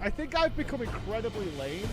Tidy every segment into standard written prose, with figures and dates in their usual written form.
I think I've become incredibly lame.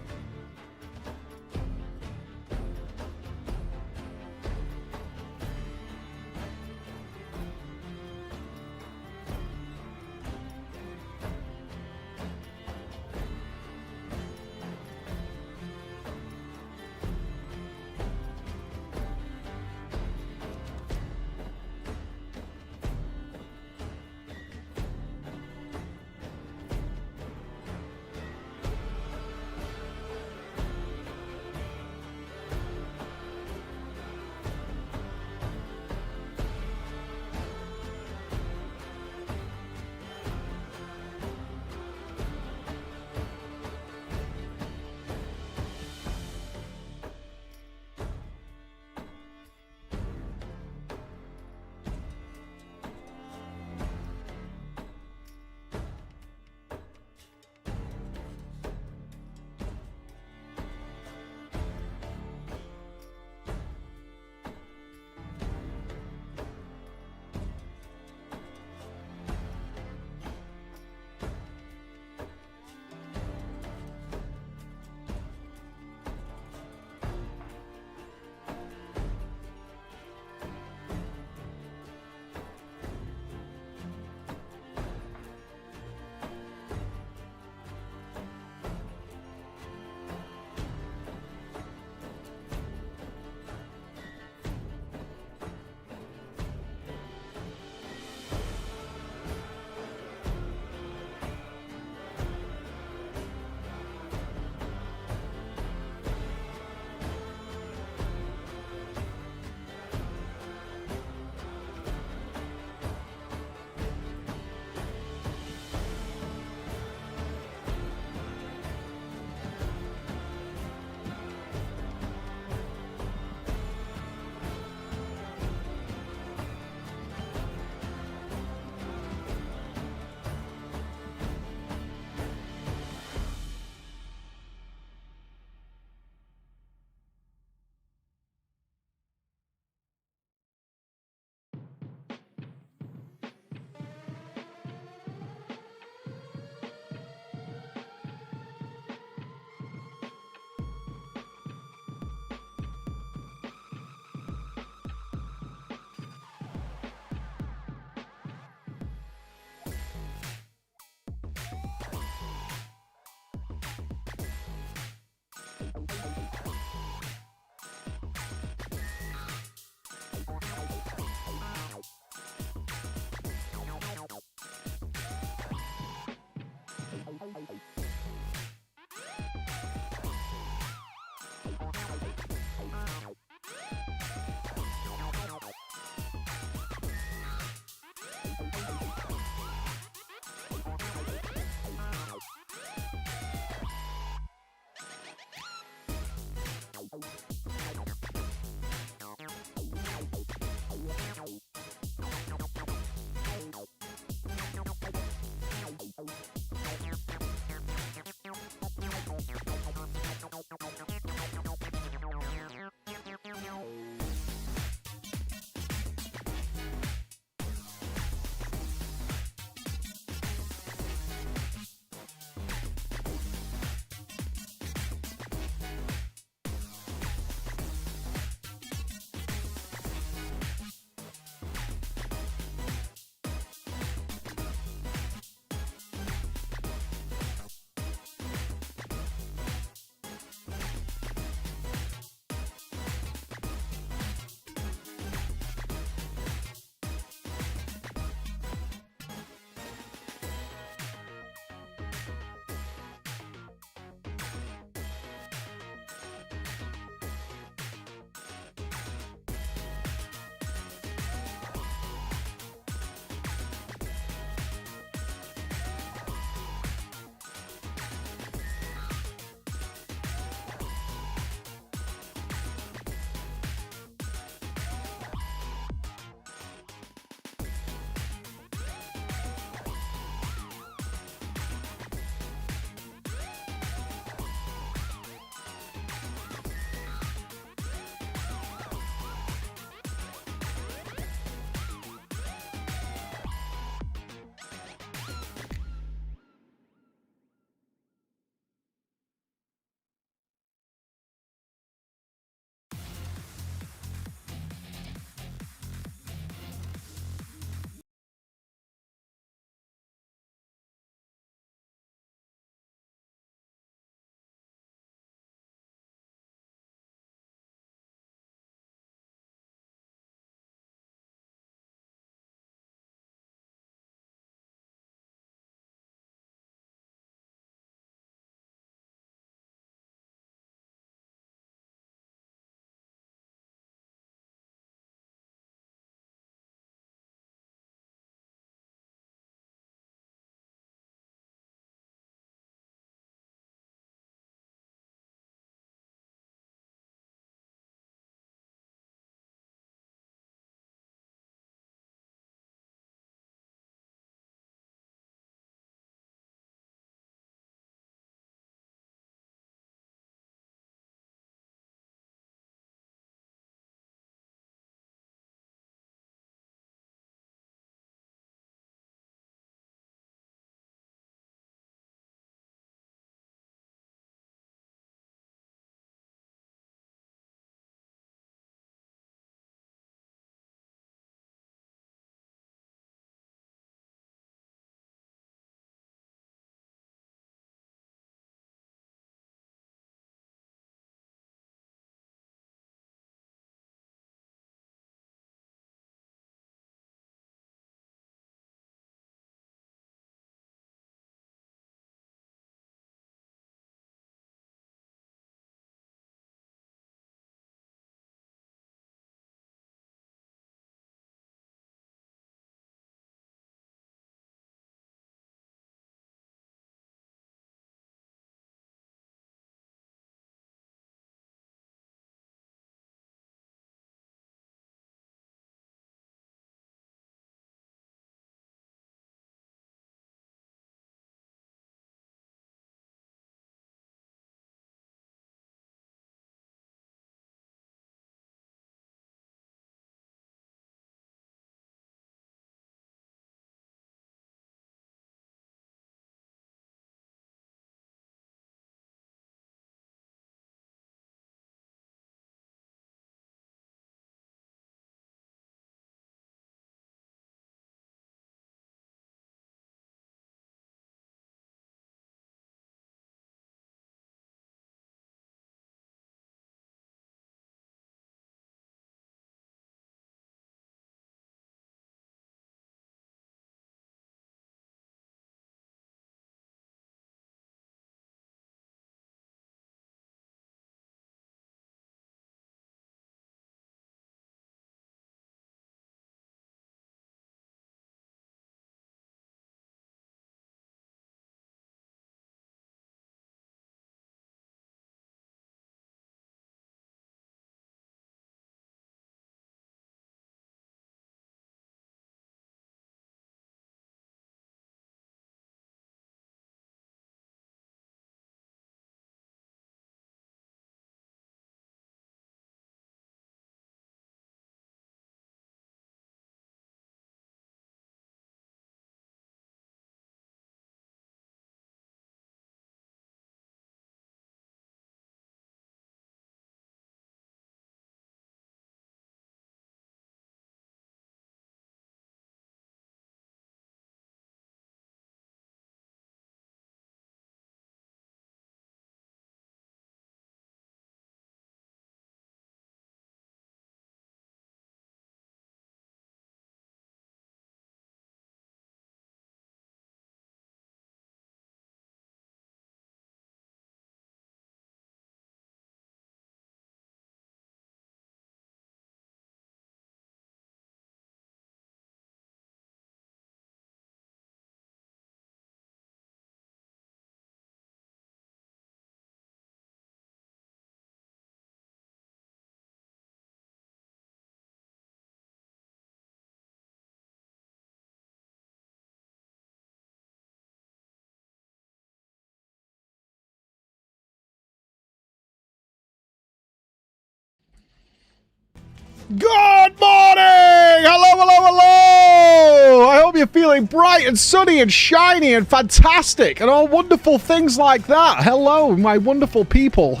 Good morning! Hello, hello, hello! I hope you're feeling bright and sunny and shiny and fantastic and all wonderful things like that. Hello, my wonderful people.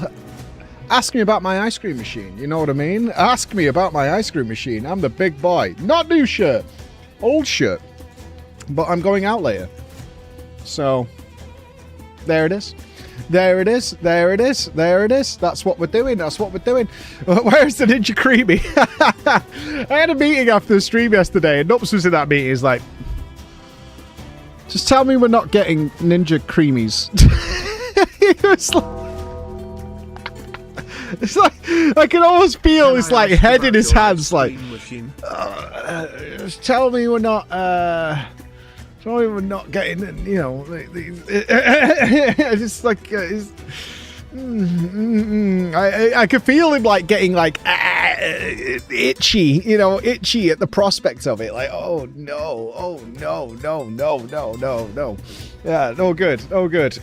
Ask me about my ice cream machine. You know what I mean? Ask me about my ice cream machine. I'm the big boy. Not new shirt. Old shirt. But I'm going out later. So, there it is. There it is. There it is. There it is. That's what we're doing. That's what we're doing. Where's the Ninja Creamy? I had a meeting after the stream yesterday, and Nups was in that meeting. He's like, just tell me we're not getting Ninja Creamies. He was like, it's like, I can almost feel his like head in his hands, like, just tell me we're not, tell me we're not getting, you know, just like, I could feel him like getting like itchy, you know, itchy at the prospect of it. Like, oh no, oh no, no, no, no, no, no. Yeah, no good, no good.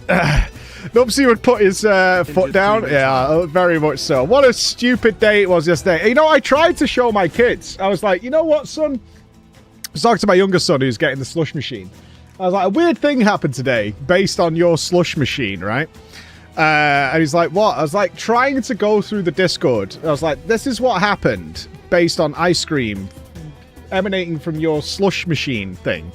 Nupsy would put his foot down. Yeah, very much so. What a stupid day it was yesterday. You know, I tried to show my kids. I was like, you know what, son? I was talking to my younger son who's getting the slush machine. I was like, a weird thing happened today based on your slush machine, right? And he's like, what? I was like, trying to go through the Discord. I was like, this is what happened based on ice cream emanating from your slush machine thing.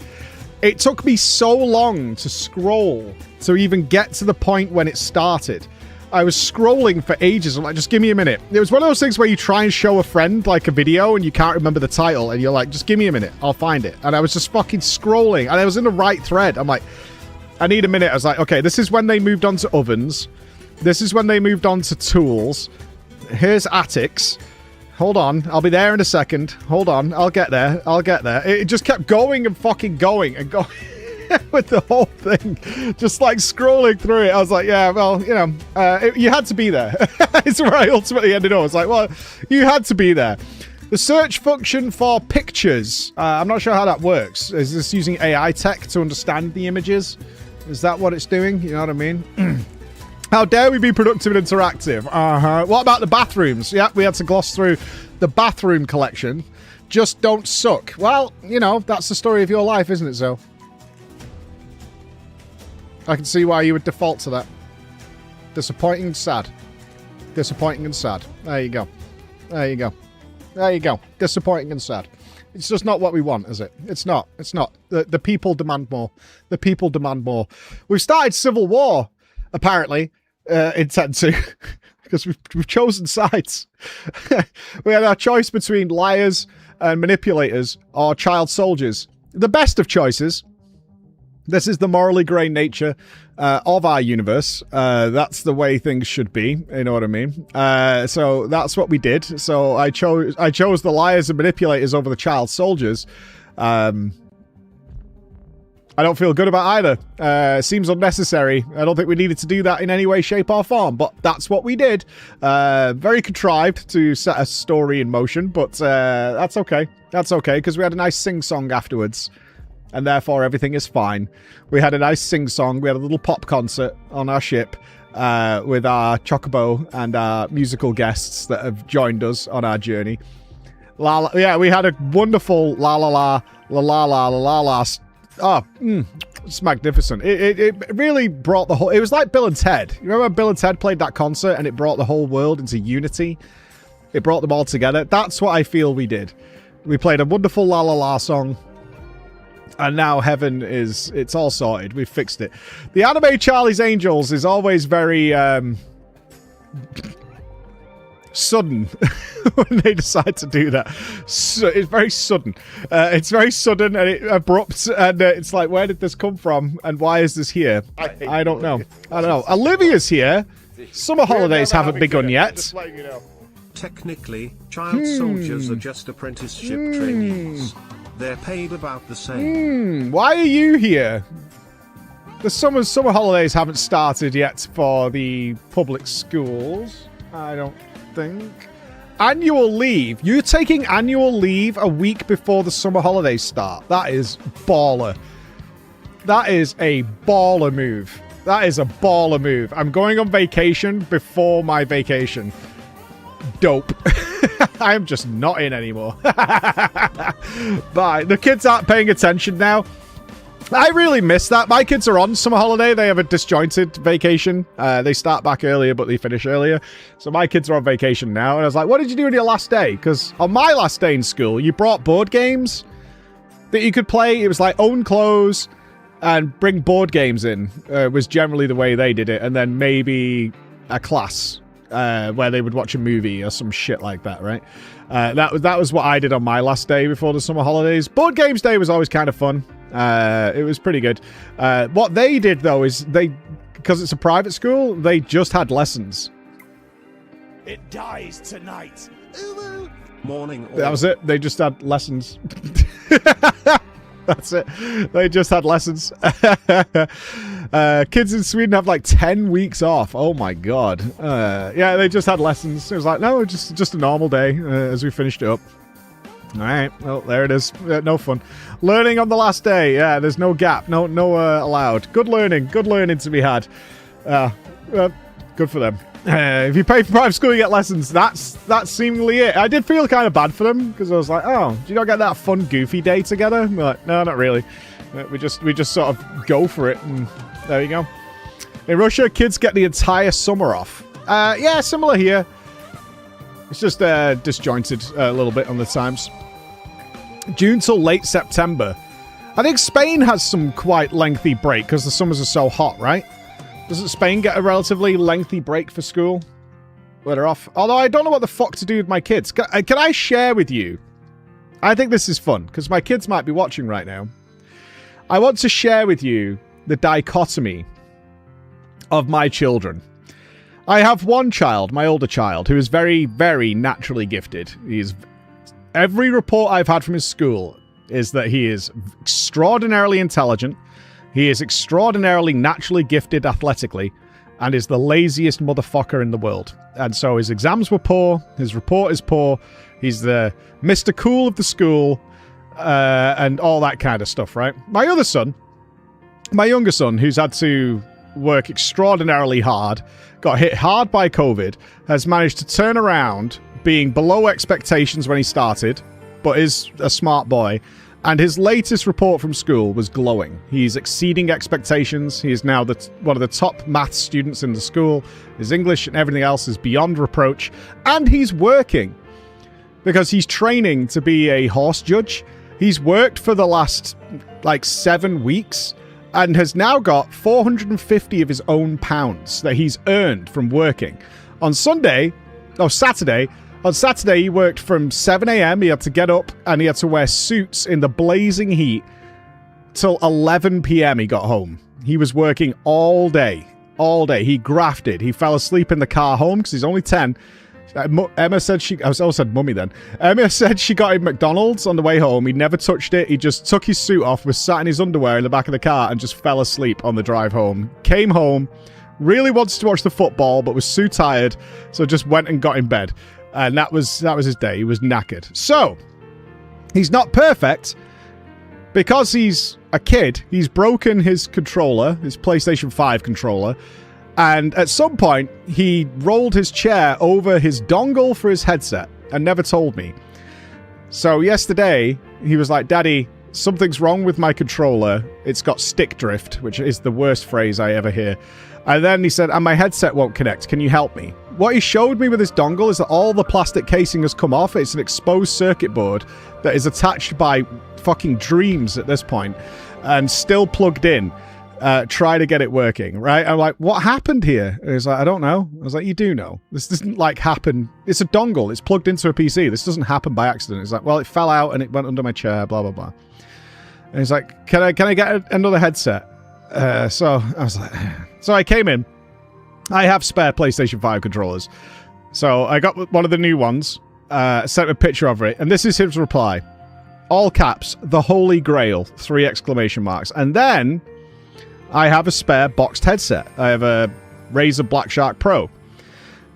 It took me so long to scroll to even get to the point when it started. I was scrolling for ages. I'm like, just give me a minute. It was one of those things where you try and show a friend like a video and you can't remember the title and you're like, just give me a minute. I'll find it. And I was just fucking scrolling and I was in the right thread. I'm like, I need a minute. I was like, okay, this is when they moved on to ovens. This is when they moved on to tools. Here's attics. Hold on. I'll be there in a second. Hold on. I'll get there. I'll get there. It just kept going and fucking going and going with the whole thing. Just like scrolling through it. I was like, yeah, well, you know, you had to be there. It's where I ultimately ended up. I was like, well, you had to be there. The search function for pictures. I'm not sure how that works. Is this using AI tech to understand the images? Is that what it's doing? You know what I mean? How dare we be productive and interactive? What about the bathrooms? Yeah, we had to gloss through the bathroom collection. Just don't suck. Well, you know, that's the story of your life, isn't it, Zoe? I can see why you would default to that. Disappointing and sad. Disappointing and sad. There you go. There you go. There you go. Disappointing and sad. It's just not what we want, is it? It's not. It's not. The people demand more. The people demand more. We've started civil war, apparently. Intend to, because we've chosen sides. We had our choice between liars and manipulators or child soldiers. The best of choices. This is the morally grey nature of our universe. That's the way things should be. You know what I mean? So that's what we did. So I chose the liars and manipulators over the child soldiers. I don't feel good about either. Seems unnecessary. I don't think we needed to do that in any way, shape, or form, but that's what we did. Very contrived to set a story in motion, but that's okay. That's okay, because we had a nice sing-song afterwards, and therefore everything is fine. We had a nice sing-song. We had a little pop concert on our ship with our chocobo and our musical guests that have joined us on our journey. Yeah, we had a wonderful la-la-la. Oh, it's magnificent. It really brought the whole... It was like Bill and Ted. You remember when Bill and Ted played that concert and it brought the whole world into unity? It brought them all together. That's what I feel we did. We played a wonderful La La La song. And now heaven is... It's all sorted. We've fixed it. The anime Charlie's Angels is always very... sudden when they decide to do that. So it's very sudden. It's very sudden and abrupt, and it's like, where did this come from and why is this here? I don't know. I don't know. Olivia's here. Summer holidays haven't begun yet. Technically, child soldiers are just apprenticeship trainees. They're paid about the same. Why are you here? The summer holidays haven't started yet for the public schools. I don't think. Annual leave. You're taking annual leave a week before the summer holidays start. That is baller. That is a baller move. That is a baller move. I'm going on vacation before my vacation. Dope. I am just not in anymore. Bye. The kids aren't paying attention now. I really miss that. My kids are on summer holiday. They have a disjointed vacation. They start back earlier, but they finish earlier. So my kids are on vacation now. And I was like, what did you do on your last day? Because on my last day in school, you brought board games that you could play. It was like own clothes and bring board games in. Was generally the way they did it. And then maybe a class where they would watch a movie or some shit like that, right? That was what I did on my last day before the summer holidays. Board games day was always kind of fun. It was pretty good. What they did, though, is because it's a private school, they just had lessons. It dies tonight. Morning. That was it. They just had lessons. That's it. They just had lessons. Kids in Sweden have like 10 weeks off. Oh my god. Yeah, they just had lessons. It was like, no, just a normal day as we finished it up. All right, well, there it is. No fun. Learning on the last day. Yeah, there's no gap. No allowed. Good learning to be had. Good for them. If you pay for private school, you get lessons. That's seemingly it. I did feel kind of bad for them because I was like, oh, do you not get that fun, goofy day together? I'm like, no, not really. We just sort of go for it, and there you go. In Russia, kids get the entire summer off. Yeah, similar here. It's just disjointed a little bit on the times. June till late September. I think Spain has some quite lengthy break because the summers are so hot, right? Doesn't Spain get a relatively lengthy break for school? Where they're off. Although I don't know what the fuck to do with my kids. Can I share with you? I think this is fun because my kids might be watching right now. I want to share with you the dichotomy of my children. I have one child, my older child, who is very, very naturally gifted. Every report I've had from his school is that he is extraordinarily intelligent. He is extraordinarily naturally gifted athletically and is the laziest motherfucker in the world. And so his exams were poor. His report is poor. He's the Mr. Cool of the school and all that kind of stuff, right? My other son, my younger son, who's had to work extraordinarily hard, got hit hard by COVID, has managed to turn around being below expectations when he started, but is a smart boy. And his latest report from school was glowing. He's exceeding expectations. He is now one of the top maths students in the school. His English and everything else is beyond reproach. And he's working because he's training to be a horse judge. He's worked for the last, 7 weeks and has now got 450 of his own pounds that he's earned from working. On Saturday, he worked from 7 a.m. He had to get up and he had to wear suits in the blazing heat till 11 p.m. he got home. He was working all day. He grafted. He fell asleep in the car home because he's only 10. Emma said I also said mummy then. Emma said she got him McDonald's on the way home. He never touched it. He just took his suit off, was sat in his underwear in the back of the car and just fell asleep on the drive home. Came home, really wanted to watch the football, but was too tired, so just went and got in bed. And that was his day. He was knackered. So, he's not perfect. Because he's a kid, he's broken his controller, his PlayStation 5 controller. And at some point, he rolled his chair over his dongle for his headset and never told me. So yesterday, he was like, Daddy, something's wrong with my controller. It's got stick drift, which is the worst phrase I ever hear. And then he said, and my headset won't connect. Can you help me? What he showed me with his dongle is that all the plastic casing has come off. It's an exposed circuit board that is attached by fucking dreams at this point and still plugged in. Try to get it working, right? I'm like, what happened here? And he's like, I don't know. I was like, you do know. This doesn't happen. It's a dongle. It's plugged into a PC. This doesn't happen by accident. He's like, well, it fell out and it went under my chair, blah, blah, blah. And he's like, can I get another headset? So I was like, so I came in. I have spare PlayStation 5 controllers. So I got one of the new ones, sent a picture of it, and this is his reply. All caps, the Holy Grail, 3 exclamation marks. And then I have a spare boxed headset. I have a Razer Black Shark Pro.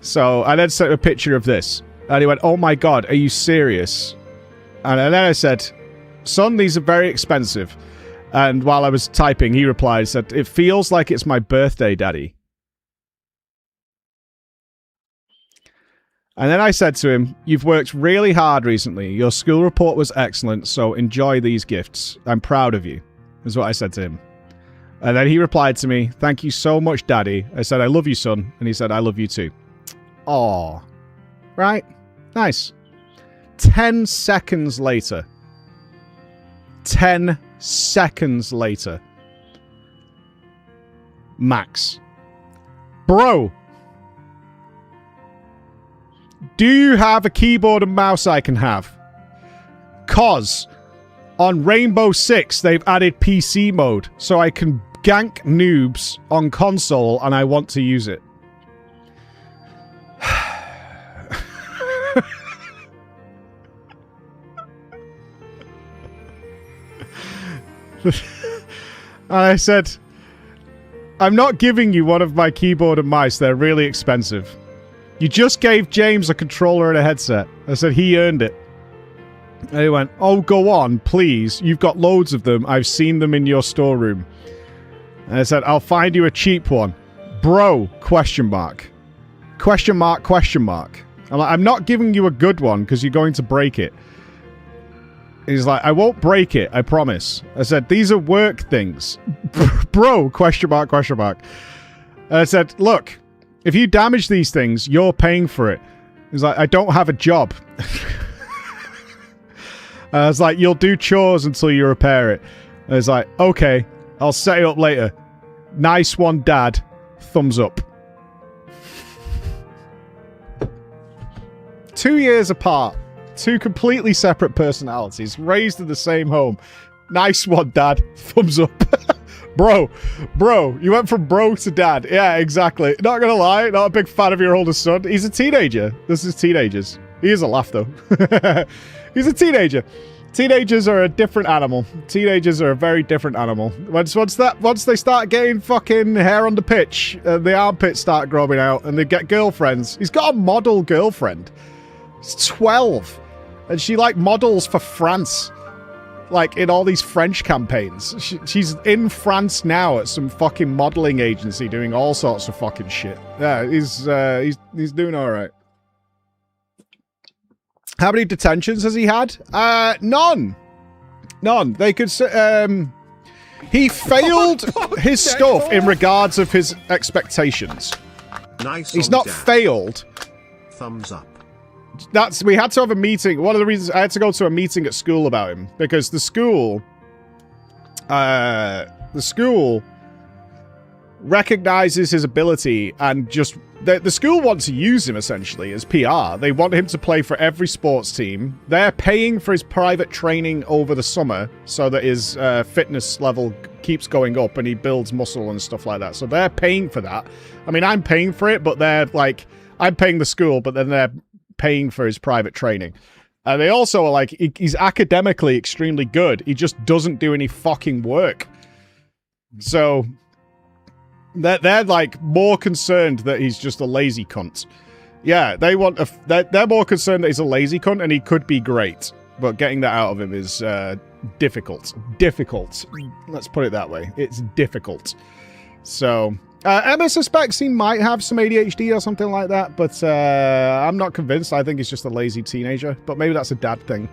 So I then sent a picture of this. And he went, oh my God, are you serious? And then I said, son, these are very expensive. And while I was typing, he replied, said, it feels like it's my birthday, Daddy. And then I said to him, you've worked really hard recently. Your school report was excellent, so enjoy these gifts. I'm proud of you, is what I said to him. And then he replied to me, thank you so much, Daddy. I said, I love you, son. And he said, I love you too. Aw. Right? Nice. 10 seconds later. 10 seconds later. Max. Bro. Do you have a keyboard and mouse I can have? 'Cause on Rainbow Six, they've added PC mode, so I can gank noobs on console, and I want to use it. And I said, I'm not giving you one of my keyboard and mice. They're really expensive. You just gave James a controller and a headset. I said, he earned it. And he went, oh, go on, please. You've got loads of them. I've seen them in your storeroom. And I said, I'll find you a cheap one. Bro, question mark. Question mark, question mark. I'm like, I'm not giving you a good one because you're going to break it. He's like, I won't break it, I promise. I said, these are work things. Bro, question mark, question mark. And I said, look, if you damage these things, you're paying for it. He's like, I don't have a job. I was like, you'll do chores until you repair it. And I was like, okay, I'll set it up later. Nice one, Dad. Thumbs up. 2 years apart. Two completely separate personalities. Raised in the same home. Nice one, Dad. Thumbs up. Bro, you went from bro to dad. Yeah, exactly. Not gonna lie, not a big fan of your oldest son. He's a teenager. This is teenagers. He is a laugh, though. He's a teenager. Teenagers are a different animal. Teenagers are a very different animal. Once they start getting fucking hair on the pitch, the armpits start growing out, and they get girlfriends. He's got a model girlfriend. He's 12, and she like models for France, like in all these French campaigns. She's in France now at some fucking modeling agency doing all sorts of fucking shit. Yeah, he's doing all right. How many detentions has he had? None. They could say, he failed his stuff in regards of his expectations. Nice. He's not failed. Thumbs up. We had to have a meeting. One of the reasons I had to go to a meeting at school about him, because the school recognizes his ability and just the school wants to use him essentially as PR. They want him to play for every sports team. They're paying for his private training over the summer so that his fitness level keeps going up and he builds muscle and stuff like that. So they're paying for that. I mean, I'm paying for it, but they're like, I'm paying the school, but then they're paying for his private training. And they also are like, he's academically extremely good. He just doesn't do any fucking work. So they're like more concerned that he's just a lazy cunt. Yeah, they're more concerned that he's a lazy cunt and he could be great, but getting that out of him is difficult. Let's put it that way. It's difficult. So Emma suspects he might have some ADHD or something like that, but I'm not convinced. I think he's just a lazy teenager, but maybe that's a dad thing.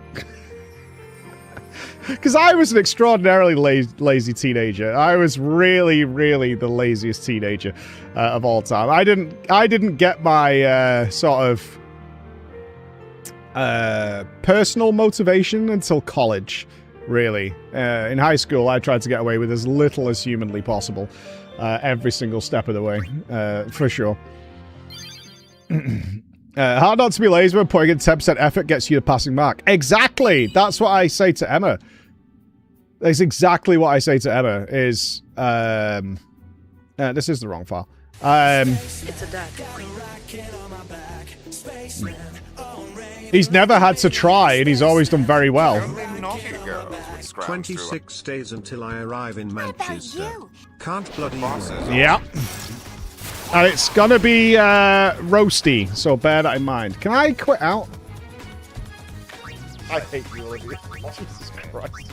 Because I was an extraordinarily lazy teenager. I was really, really the laziest teenager of all time. I didn't get my sort of personal motivation until college, really. In high school, I tried to get away with as little as humanly possible every single step of the way, for sure. Hard not to be lazy when putting in 10% effort gets you the passing mark. Exactly! That's what I say to Emma. That's exactly what I say to Emma, is... this is the wrong file. It's a duck. He's never had to try, and he's always done very well. 26 days until I arrive in Manchester. Can't bloody wait. Yeah. And it's gonna be roasty, so bear that in mind. Can I quit out? I hate you, Olivia. Jesus Christ.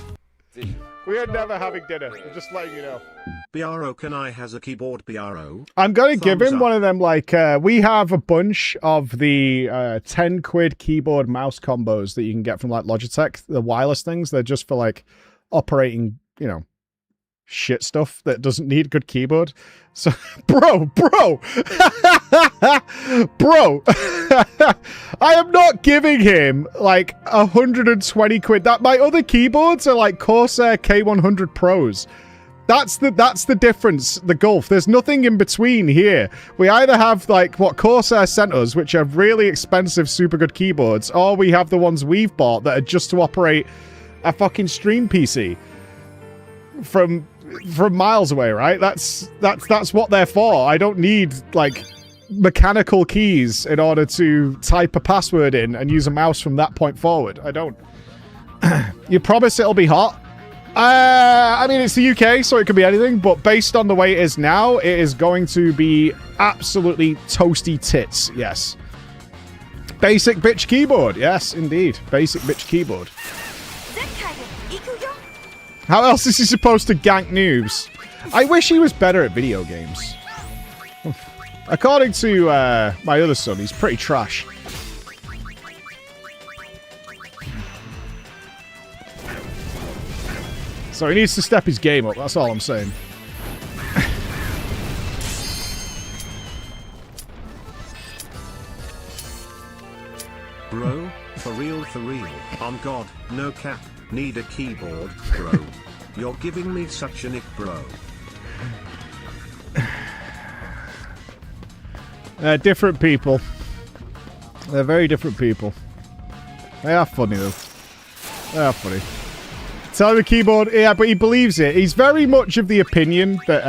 We are never having dinner. I'm just letting you know. BRO can I has a keyboard BRO? I'm going to give Thumbs him up. one of them, like, we have a bunch of the 10 quid keyboard mouse combos that you can get from, like, Logitech, the wireless things. They're just for, like, operating, you know, shit stuff that doesn't need a good keyboard. So, bro, bro, I am not giving him, like, 120 quid. That my other keyboards are, like, Corsair K100 Pros. That's the difference, the gulf. There's nothing in between here. We either have, like, what Corsair sent us, which are really expensive, super good keyboards, or we have the ones we've bought that are just to operate a fucking stream PC from miles away, right? That's what they're for. I don't need, like, mechanical keys in order to type a password in and use a mouse from that point forward. I don't. You promise it'll be hot? I mean, it's the UK, so it could be anything, but based on the way it is now, it is going to be absolutely toasty tits, yes. Basic bitch keyboard, yes, indeed. Basic bitch keyboard. How else is he supposed to gank noobs? I wish he was better at video games. According to my other son, he's pretty trash. So he needs to step his game up, that's all I'm saying. Bro, for real, on God, no cap, need a keyboard, bro. You're giving me such an ick, bro. They're different people. They're very different people. They are funny, though. They are funny. Tell him the keyboard, yeah, but he believes it. He's very much of the opinion that,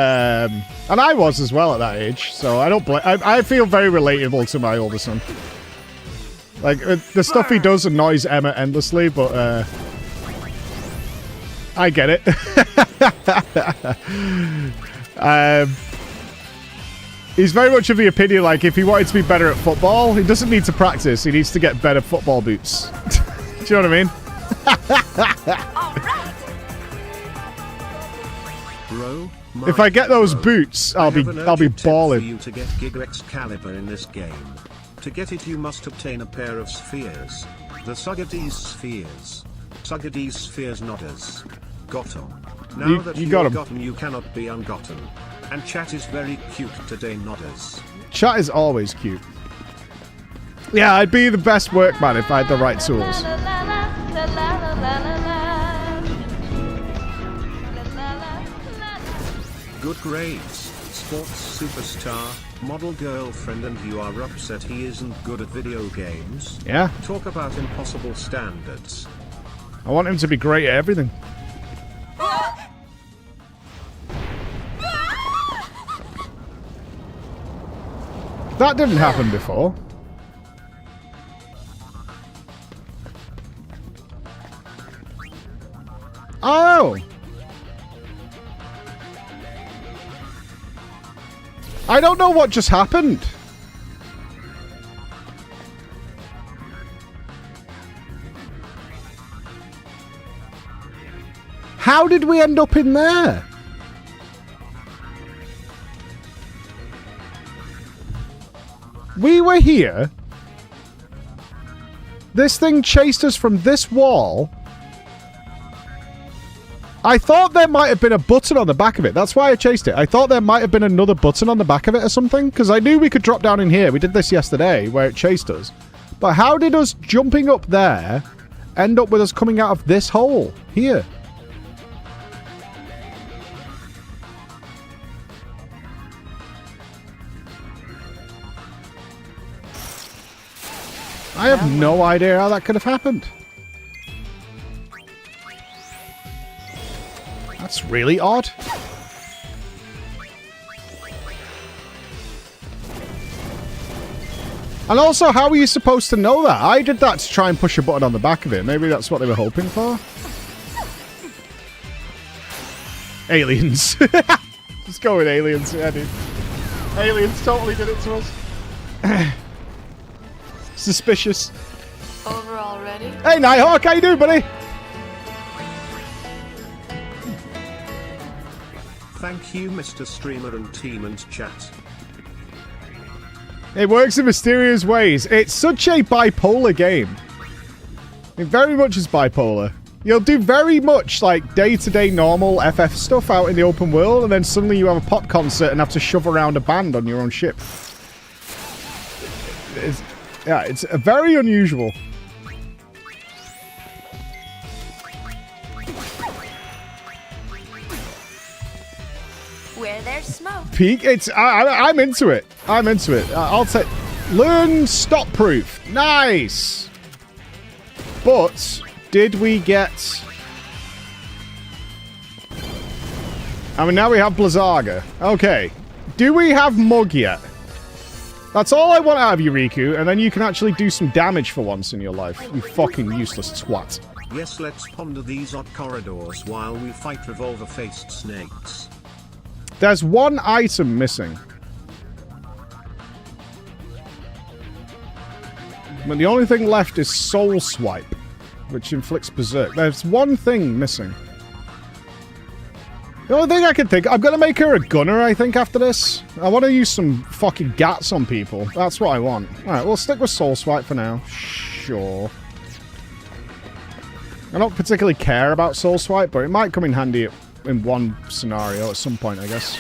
and I was as well at that age, so I don't I feel very relatable to my older son. Like, the stuff he does annoys Emma endlessly, but, I get it. He's very much of the opinion, like, if he wanted to be better at football, he doesn't need to practice, he needs to get better football boots. Do you know what I mean? Bro, if I get those boots, I'll be balling. For you to get Gigarex caliber in this game. To get it, you must obtain a pair of spheres. The Sugadies spheres. Sugadies spheres nodders. Got 'em. Now that you got 'em. gotten, you cannot be ungotten. And chat is very cute today, nodders. Chat is always cute. Yeah, I'd be the best workman if I had the right tools. Good grades, sports superstar, model girlfriend, and you are upset he isn't good at video games? Yeah. Talk about impossible standards. I want him to be great at everything. That didn't happen before. Oh! I don't know what just happened. How did we end up in there? We were here. This thing chased us from this wall. I thought there might have been a button on the back of it. That's why I chased it. I thought there might have been another button on the back of it or something, because I knew we could drop down in here. We did this yesterday, where it chased us. But how did us jumping up there end up with us coming out of this hole here? I have no idea how that could have happened. That's really odd. And also, how are you supposed to know that? I did that to try and push a button on the back of it. Maybe that's what they were hoping for. Aliens. Let's go with aliens, yeah, dude. Aliens totally did it to us. Suspicious. Over already? Hey, Nighthawk, how you doing, buddy? Thank you, Mr. Streamer and team and chat. It works in mysterious ways. It's such a bipolar game. It very much is bipolar. You'll do very much like day-to-day normal FF stuff out in the open world, and then suddenly you have a pop concert and have to shove around a band on your own ship. It's very unusual. Where there's smoke. Peak. I'm into it. I'm into it. I'll take. Learn stop proof. Nice. But did we get? I mean, now we have Blizzaga. Okay. Do we have Mug yet? That's all I want out of you, Riku, and then you can actually do some damage for once in your life. You fucking useless twat. Yes, let's ponder these odd corridors while we fight revolver-faced snakes. There's one item missing. But the only thing left is Soul Swipe, which inflicts Berserk. There's one thing missing. The only thing I can think... I'm going to make her a gunner, I think, after this. I want to use some fucking gats on people. That's what I want. Alright, we'll stick with Soul Swipe for now. Sure. I don't particularly care about Soul Swipe, but it might come in handy in one scenario at some point, I guess.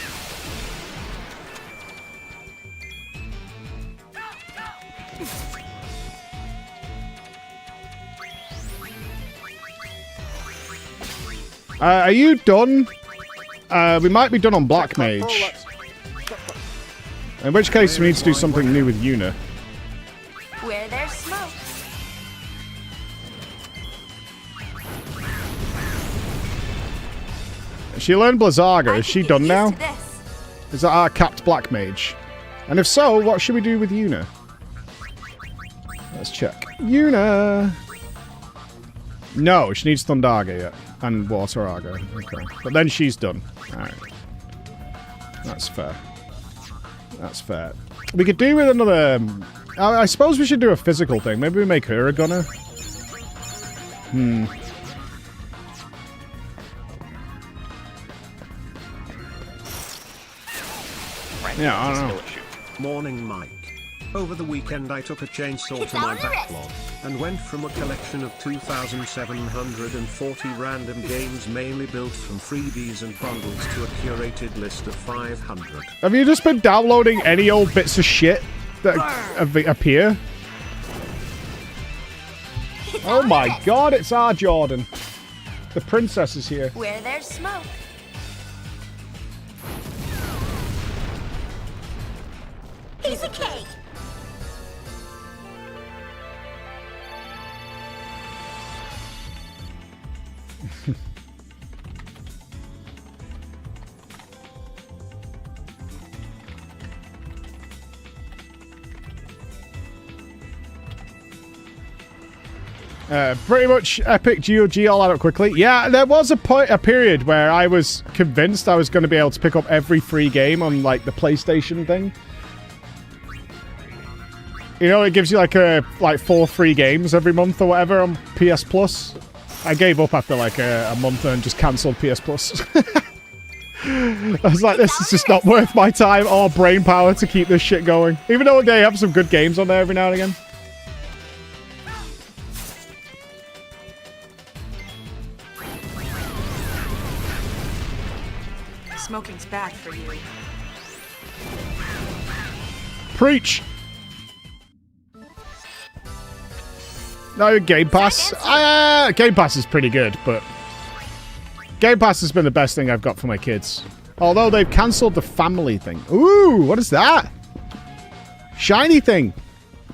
Are you done? We might be done on Black Mage. In which case, we need to do something new with Yuna. Where there's smoke. She learned Blizzaga. Is she done now? Is that our capped Black Mage? And if so, what should we do with Yuna? Let's check. Yuna! No, she needs Thundaga yet. And Water Argo. Okay. But then she's done. Alright. That's fair. That's fair. We could do with another... I suppose we should do a physical thing. Maybe we make her a gunner. Yeah, I don't know. Morning, Mike. Over the weekend I took a chainsaw to my backlog, and went from a collection of 2,740 random games mainly built from freebies and bundles to a curated list of 500. Have you just been downloading any old bits of shit that appear? Oh my god, it's our Jordan. The princess is here. Where there's smoke. Piece of cake. Pretty much epic GOG all out quickly. Yeah, there was a period where I was convinced I was going to be able to pick up every free game on like the PlayStation thing. You know, it gives you like 4 free games every month or whatever on PS Plus. I gave up after like a month and just cancelled PS Plus. I was like, this is just not worth my time or brain power to keep this shit going. Even though they have some good games on there every now and again. Smoking's bad for you. Preach! No, Game Pass. Game Pass is pretty good, but... Game Pass has been the best thing I've got for my kids. Although they've cancelled the family thing. Ooh, what is that? Shiny thing.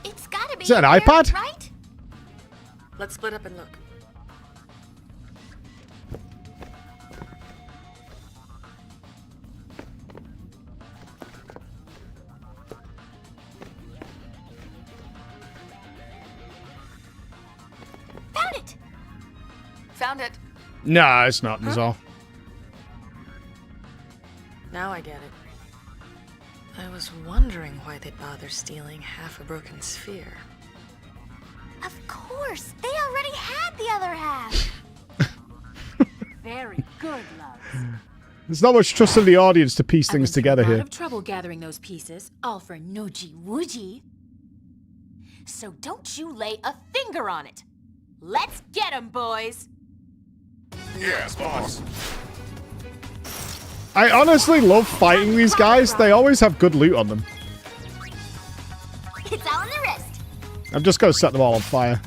It's gotta be Is that an iPad? right? Let's split up and look. Found it. Found it. Nah, it's not, is all. Now I get it. I was wondering why they'd bother stealing half a broken sphere. Of course. They already had the other half. Very good, love. There's not much trust in the audience to piece things together A lot here. of trouble gathering those pieces, all for Noji Wooji. So don't you lay a finger on it. Let's get 'em, boys. Yes, boss. I honestly love fighting these guys. They always have good loot on them. It's all in the wrist. I'm just going to set them all on fire.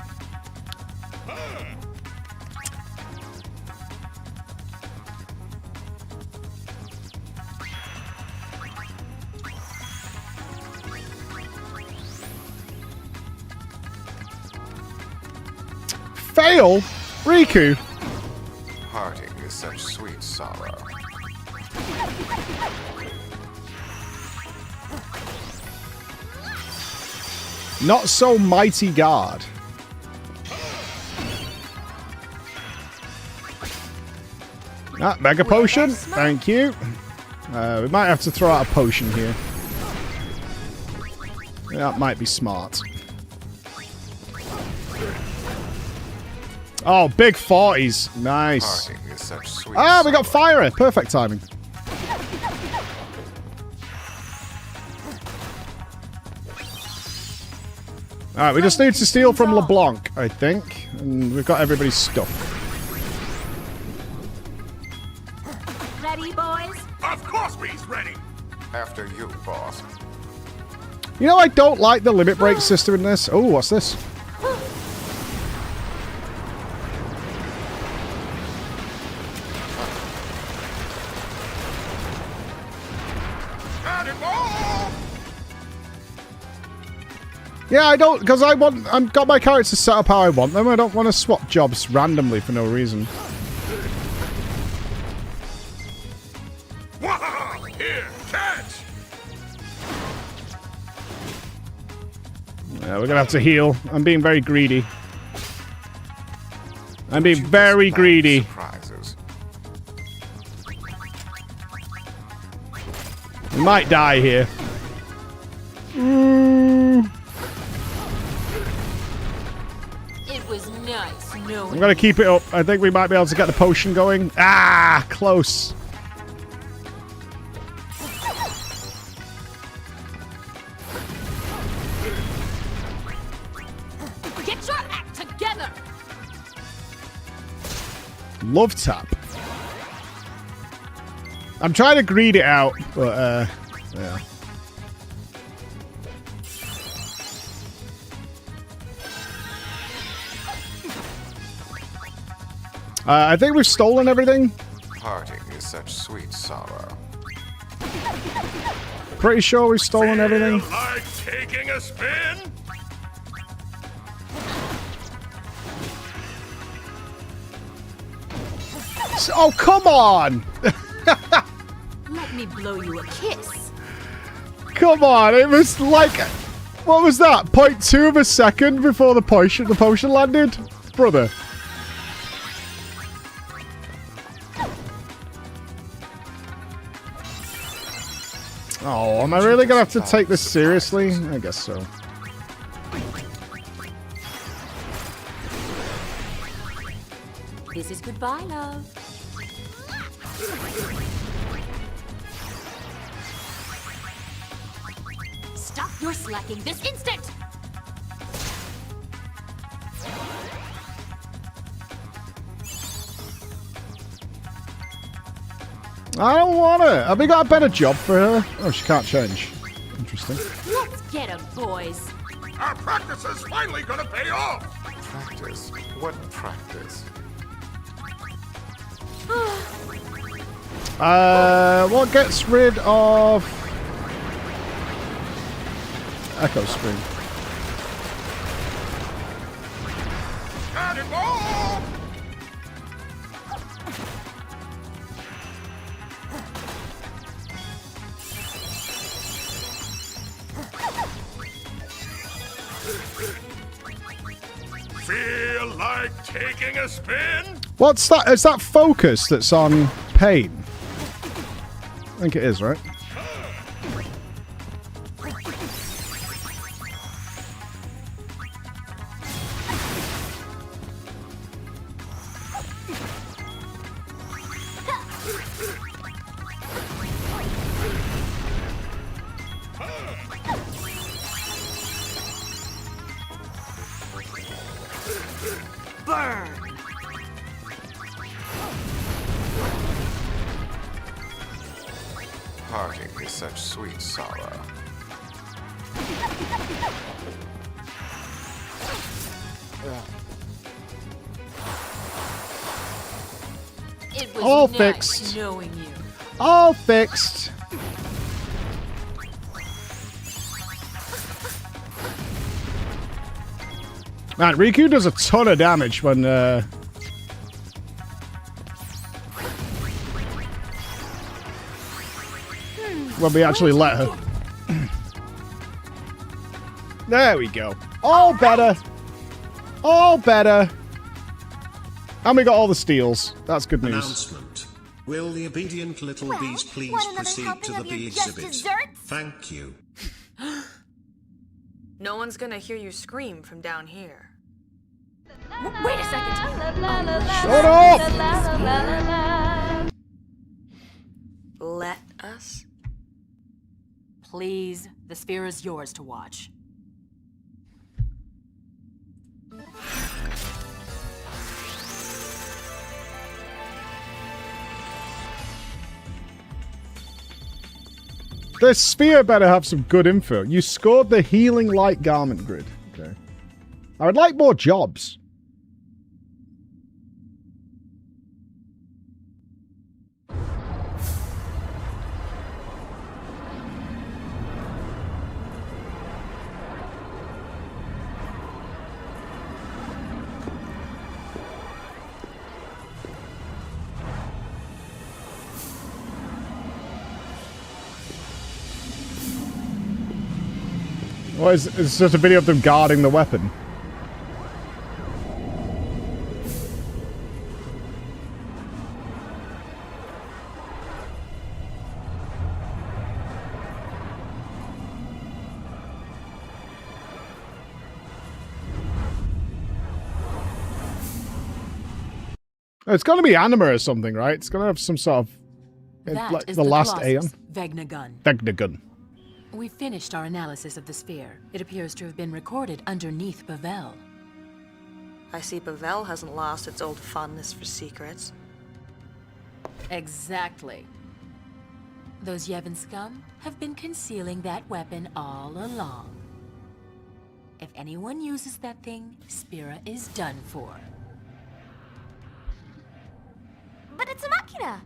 Fail? Riku? Parting is such sweet sorrow. Not so mighty guard. Ah, mega potion. Thank you. We might have to throw out a potion here. That might be smart. Oh, big 40s. Nice. Parting is such sweet Ah, we got sorrow. fire. Perfect timing. Alright, we just need to steal from LeBlanc, I think. And we've got everybody's stuff. Ready, boys? Of course we's ready. After you, boss. You know, I don't like the limit break system in this. Oh, what's this? Yeah, I don't, because I've got my characters set up how I want them. I don't want to swap jobs randomly for no reason. Here, catch. Yeah, we're gonna have to heal. I'm being very greedy. I'm being very greedy. Surprises. We might die here. It was nice I'm knowing. gonna keep it up. I think we might be able to get the potion going. Ah, close. Get your act together. Love tap. I'm trying to greed it out, but yeah. I think we've stolen everything. Parting is such sweet sorrow. Pretty sure we've stolen everything. Feel like taking a spin? Oh, come on! Let me blow you a kiss. Come on, it was like... What was that? 0.2 of a second before the potion landed? Brother. Oh, am I really gonna have to take this seriously? I guess so. This is goodbye, love. Stop your slacking this instant! I don't want her. Have we got a better job for her? Oh, she can't change. Interesting. Let's get 'em, boys. Our practice is finally gonna pay off. Practice? What practice? What gets rid of Echo Screen? Cannonball! Feel like taking a spin? What's that? Is that focus that's on pain? I think it is, right? parting is such sweet sorrow. It was All nice fixed. knowing you. All fixed. Man, Riku does a ton of damage when we actually let her. There we go. All better. All better. And we got all the steals. That's good news. Announcement. Will the obedient little bees please want another proceed helping to the of your bee just exhibit? desserts? Thank you. No one's gonna hear you scream from down here. Wait a second. Shut up! Let us? Please, the sphere is yours to watch. The sphere better have some good info. You scored the healing light garment grid. Okay. I would like more jobs. What is it's just a video of them guarding the weapon? Oh, it's gonna be anima or something, right? It's gonna have some sort of That like is the last Colossus, Aeon. Vegnagun. Vegnagun. We finished our analysis of the sphere. It appears to have been recorded underneath Bavel. I see Bavel hasn't lost its old fondness for secrets. Exactly. Those Yevon scum have been concealing that weapon all along. If anyone uses that thing, Spira is done for. But it's a machina.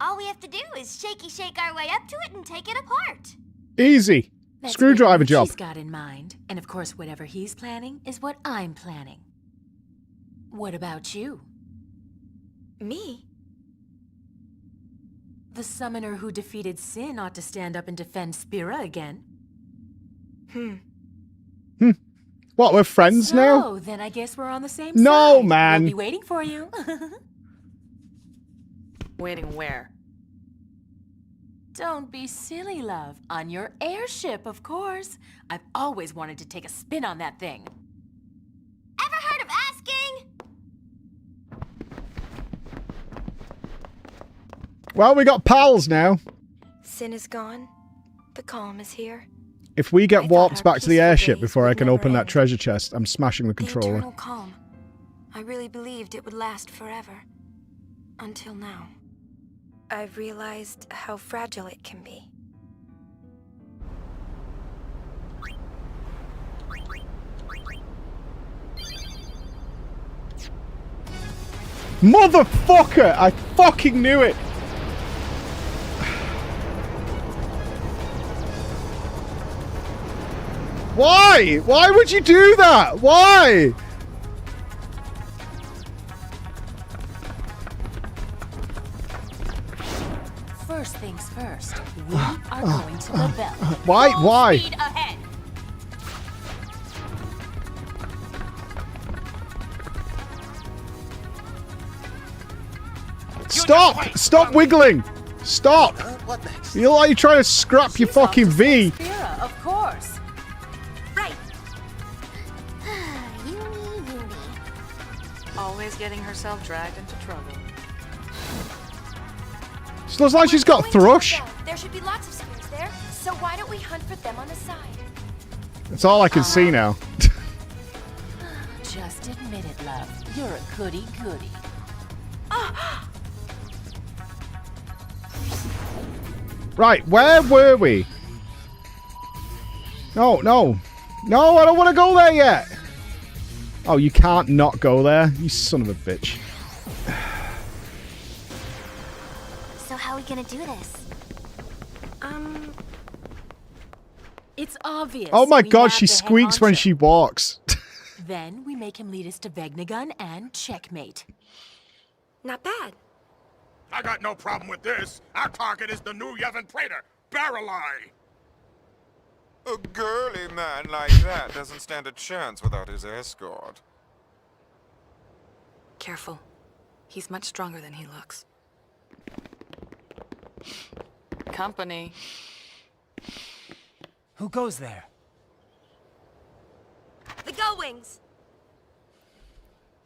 All we have to do is shake our way up to it and take it apart. Easy. That's Screwdriver what job. She's got in mind, and of course, whatever he's planning is what I'm planning. What about you? Me? The summoner who defeated Sin ought to stand up and defend Spira again. What, we're friends now? So, then I guess we're on the same No, side. man. We'll be waiting for you. Waiting where? Don't be silly, love. On your airship, of course. I've always wanted to take a spin on that thing. Ever heard of asking? Well, we got pals now. Sin is gone. The calm is here. If we get I thought warped our back to the peaceful airship days before I would can never open that end. treasure chest, I'm smashing the The controller. eternal calm. I really believed it would last forever. Until now. I've realized how fragile it can be. Motherfucker! I fucking knew it! Why? Why would you do that? Why? First things first, we are going to the bell. Why? Full Why? speed ahead. Stop! Stop wiggling! Stop! What next? You look like you're trying to scrap your She's off fucking to V. save Spira, of course. Right. Always getting herself dragged into trouble. She looks like she's got thrush. There should be lots of spheres there, so why don't we hunt for them on the side? That's all I can see now. Just admit it, love. You're a goody goody. Right, where were we? No, no. No, I don't want to go there yet. Oh, you can't not go there? You son of a bitch. So how are we gonna do this? It's obvious. Oh my we god, have she the head squeaks when honcho. she walks. Then we make him lead us to Vegnagun and checkmate. Not bad. I got no problem with this. Our target is the new Yevon Praetor, Barreleye. A girly man like that doesn't stand a chance without his escort. Careful. He's much stronger than he looks. Company. Who goes there? The Go-Wings!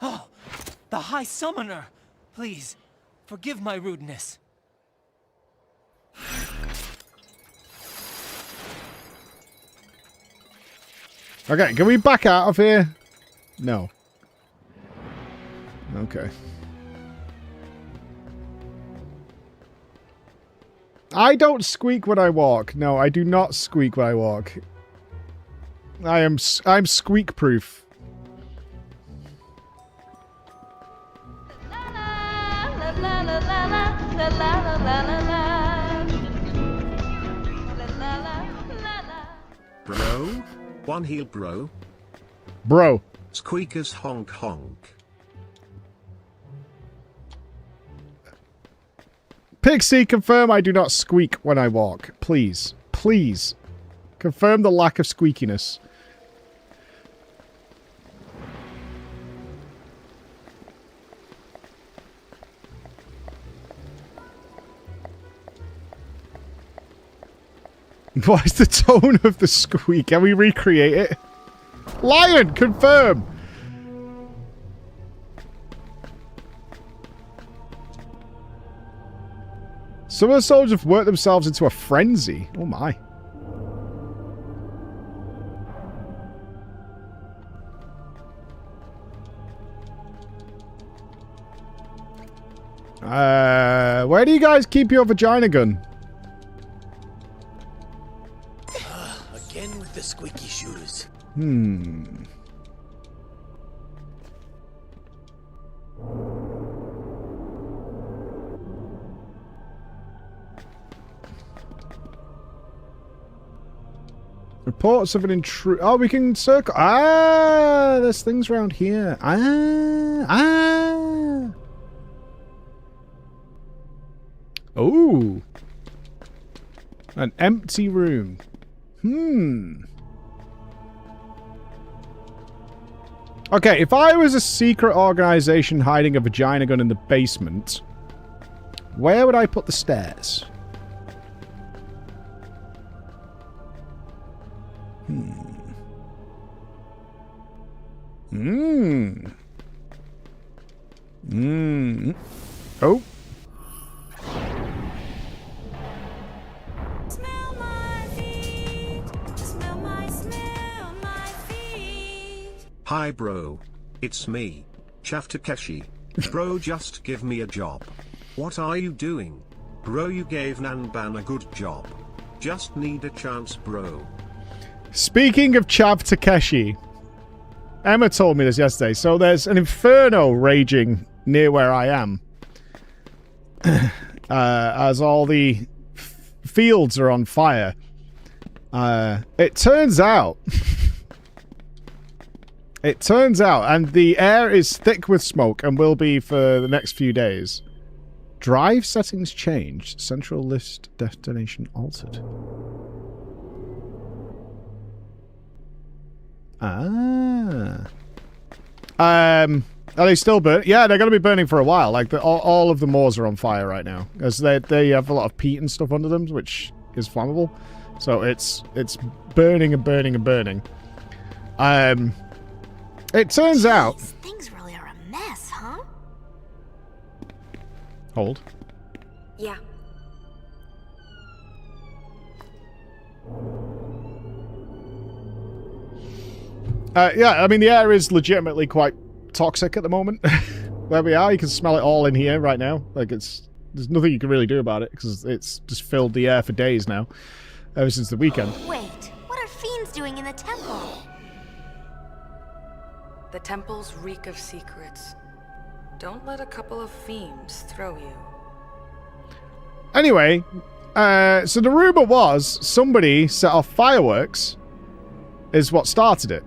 Oh, the High Summoner! Please, forgive my rudeness. Okay, can we back out of here? No. Okay. I don't squeak when I walk. No, I do not squeak when I walk. I'm squeak proof. Bro? One heel bro? Bro. Squeakers honk honk. Pixie, confirm I do not squeak when I walk. Please. Please. Confirm the lack of squeakiness. What is the tone of the squeak? Can we recreate it? Lion, confirm! Some of the soldiers have worked themselves into a frenzy. Oh my. Where do you guys keep your vagina gun? Again with the squeaky shoes. Reports of an intruder. Oh, we can circle. Ah, there's things around here. Oh. An empty room. Okay, if I was a secret organization hiding a vagina gun in the basement, where would I put the stairs? Oh. Smell my feet. Smell my feet. Hi bro. It's me. Chav Takeshi. Bro, just give me a job. What are you doing? Bro, you gave Nanban a good job. Just need a chance, bro. Speaking of Chav Takeshi, Emma told me this yesterday. So there's an inferno raging near where I am. As all the fields are on fire. It turns out... and the air is thick with smoke and will be for the next few days. Drive settings changed. Central list destination altered. Are they still burning? Yeah, they're going to be burning for a while. Like, all of the moors are on fire right now. As they have a lot of peat and stuff under them, which is flammable. So it's burning and burning and burning. It turns out... Things really are a mess, huh? Hold. Yeah. Yeah, I mean, the air is legitimately quite toxic at the moment. Where we are, you can smell it all in here right now. Like, it's there's nothing you can really do about it because it's just filled the air for days now, ever since the weekend. Wait, what are fiends doing in the temple? The temples reek of secrets. Don't let a couple of fiends throw you. Anyway, so the rumor was somebody set off fireworks is what started it.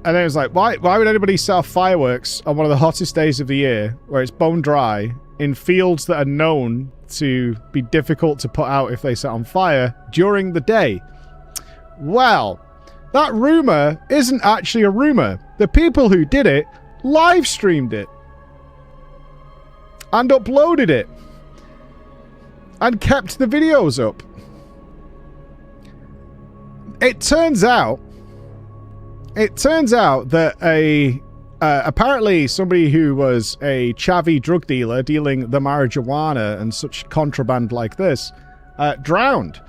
And then it was like, why would anybody set off fireworks on one of the hottest days of the year, where it's bone dry, in fields that are known to be difficult to put out if they set on fire during the day? Well, that rumor isn't actually a rumor. The people who did it live streamed it and uploaded it and kept the videos up. It turns out that apparently somebody who was a chavvy drug dealer dealing the marijuana and such contraband like this drowned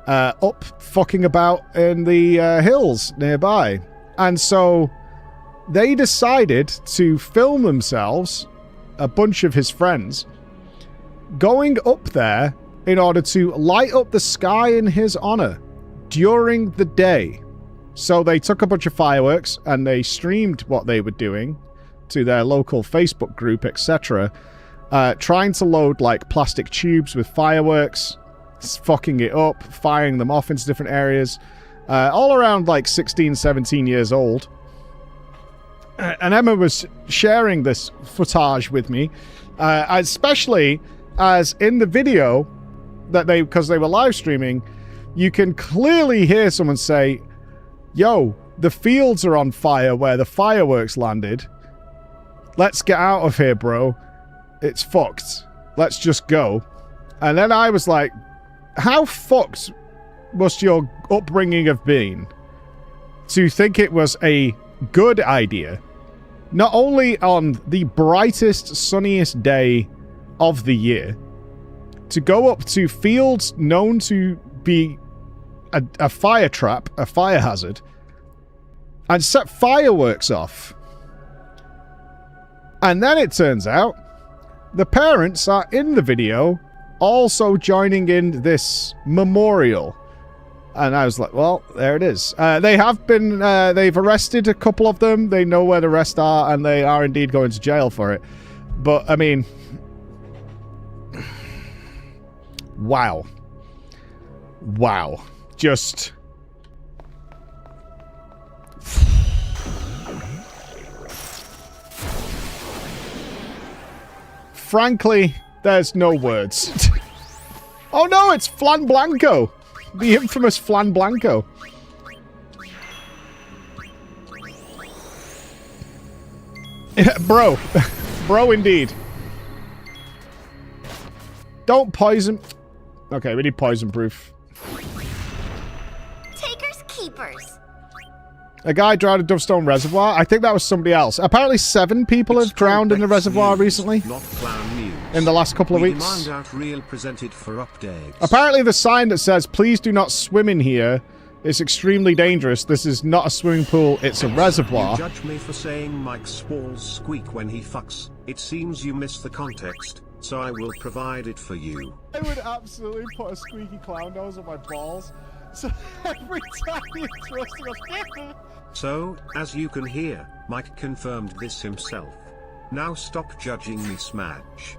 up fucking about in the hills nearby. And so they decided to film themselves, a bunch of his friends, going up there in order to light up the sky in his honor during the day. So they took a bunch of fireworks and they streamed what they were doing to their local Facebook group, etc. Trying to load like plastic tubes with fireworks, fucking it up, firing them off into different areas, all around like 16, 17 years old. And Emma was sharing this footage with me, especially as in the video that because they were live streaming, you can clearly hear someone say, "Yo, the fields are on fire where the fireworks landed. Let's get out of here, bro. It's fucked. Let's just go." And then I was like, how fucked must your upbringing have been to think it was a good idea, not only on the brightest, sunniest day of the year, to go up to fields known to be a fire trap, a fire hazard, and set fireworks off. And then it turns out the parents are in the video also joining in this memorial. And I was like, well, there it is. They have been, they've arrested a couple of them. They know where the rest are, and they are indeed going to jail for it. But, I mean, wow. Wow. Just... frankly, there's no words. Oh no, it's Flan Blanco. The infamous Flan Blanco. Yeah, bro. Bro indeed. Don't poison... Okay, we need poison proof. Takers keepers. A guy drowned in Dovestone Reservoir? I think that was somebody else. Apparently 7 people have drowned in the reservoir recently. Not clown news. In the last couple of weeks. Demand out real presented for updates. Apparently the sign that says, "Please do not swim in here," is extremely dangerous. This is not a swimming pool, it's a reservoir. You judge me for saying Mike's balls squeak when he fucks. It seems you miss the context, so I will provide it for you. I would absolutely put a squeaky clown nose on my balls. So every time you thrust it goes... So, as you can hear, Mike confirmed this himself. Now stop judging me, Smadge.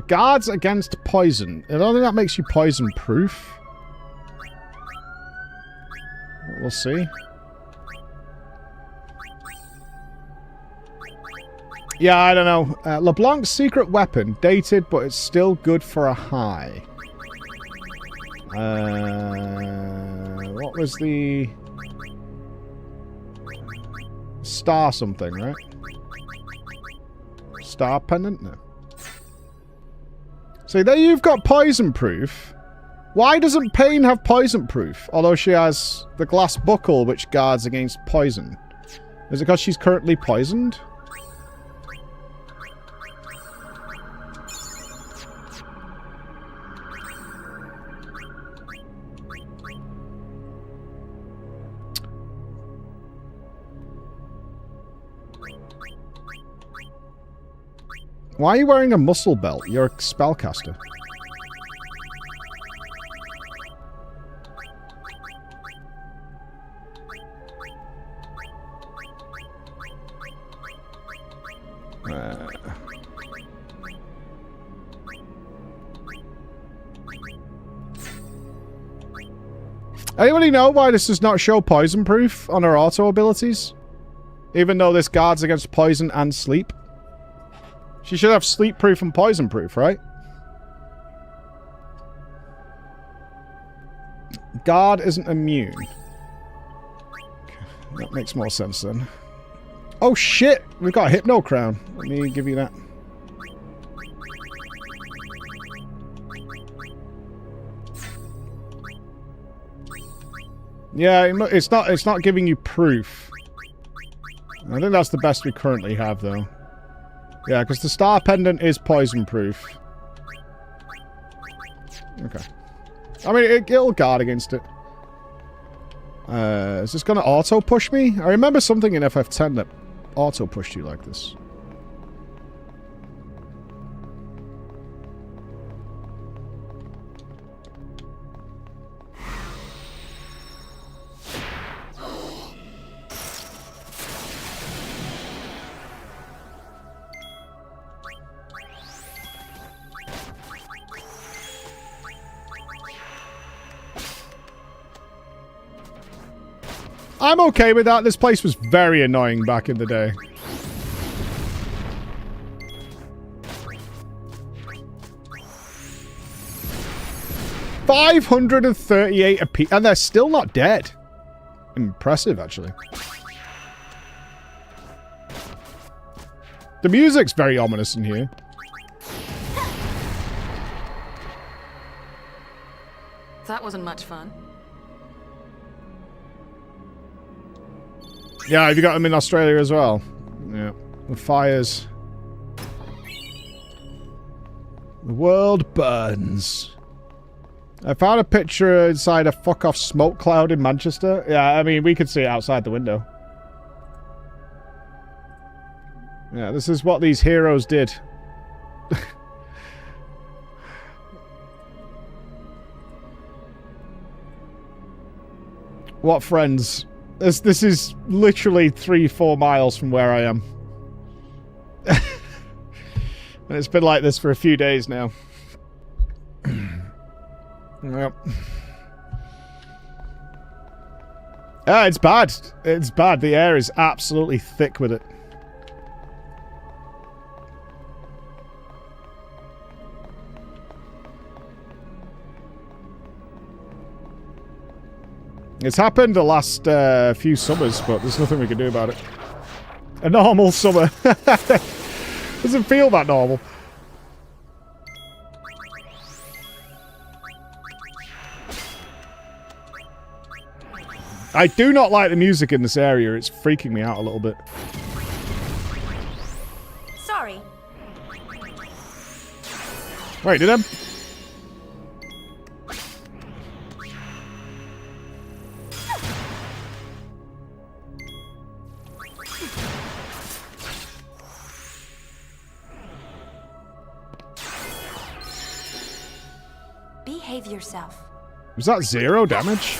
Guards against poison. I don't think that makes you poison proof. We'll see. Yeah, I don't know. LeBlanc's secret weapon. Dated, but it's still good for a high. What was the... Star something, right? Star pendant? No. So there you've got poison proof. Why doesn't Pain have poison proof? Although she has the glass buckle which guards against poison. Is it because she's currently poisoned? Why are you wearing a muscle belt? You're a spellcaster. Anybody know why this does not show poison proof on her auto abilities? Even though this guards against poison and sleep? She should have sleep proof and poison proof, right? Guard isn't immune. That makes more sense then. Oh shit! We've got a Hypno Crown. Let me give you that. Yeah, it's not giving you proof. I think that's the best we currently have, though. Yeah, because the Star Pendant is poison proof. Okay. I mean, it'll guard against it. Is this going to auto-push me? I remember something in FF10 that auto-pushed you like this. I'm okay with that. This place was very annoying back in the day. $538 apiece, and they're still not dead. Impressive, actually. The music's very ominous in here. That wasn't much fun. Yeah, have you got them in Australia as well? Yeah. The fires. The world burns. I found a picture inside a fuck-off smoke cloud in Manchester. Yeah, I mean, we could see it outside the window. Yeah, this is what these heroes did. What friends? This is literally 3-4 miles from where I am. And it's been like this for a few days now. Yep. Ah, it's bad. It's bad. The air is absolutely thick with it. It's happened the last few summers, but there's nothing we can do about it. A normal summer. Doesn't feel that normal. I do not like the music in this area. It's freaking me out a little bit. Sorry. Wait, did I? Behave yourself. Was that 0 damage?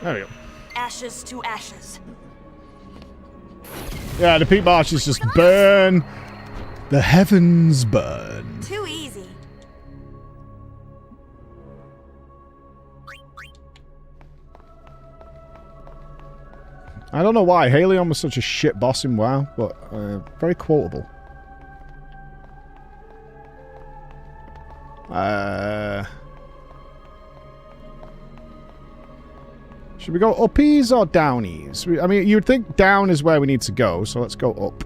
There we go. Ashes to ashes. Yeah, the peat marshes just burn. The heavens burn. Too easy. I don't know why. Halion was such a shit boss in WoW, but very quotable. Should we go uppies or downies? I mean, you'd think down is where we need to go, so let's go up.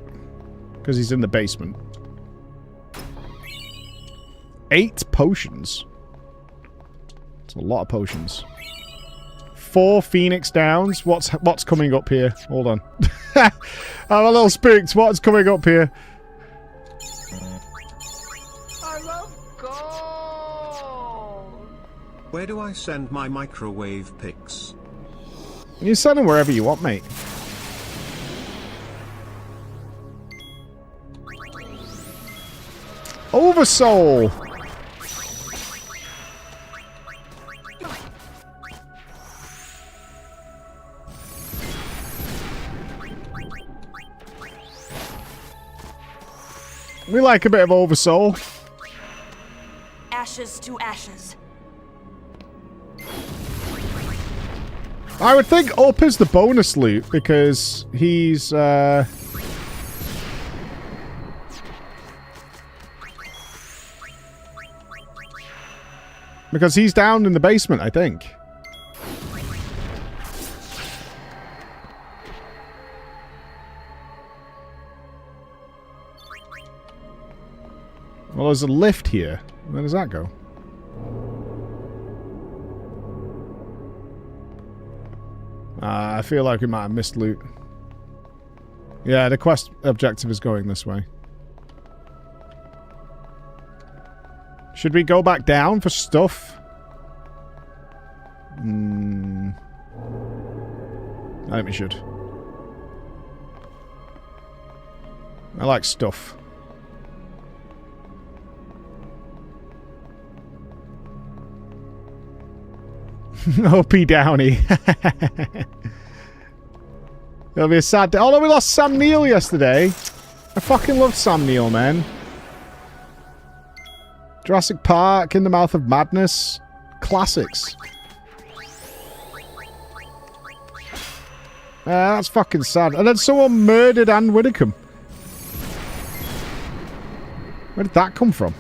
Because he's in the basement. 8 potions. It's a lot of potions. 4 Phoenix Downs. What's coming up here? Hold on. I'm a little spooked. What's coming up here? I love gold. Where do I send my microwave pics? You send them wherever you want, mate. Oversoul! We like a bit of Oversoul. Ashes to ashes. I would think up is the bonus loot because he's down in the basement, I think. Well, there's a lift here. Where does that go? I feel like we might have missed loot. Yeah, the quest objective is going this way. Should we go back down for stuff? I think we should. I like stuff. O.P. Downey. It'll be a sad day. Although we lost Sam Neill yesterday. I fucking love Sam Neill, man. Jurassic Park, In the Mouth of Madness. Classics. That's fucking sad. And then someone murdered Anne Widdecombe. Where did that come from?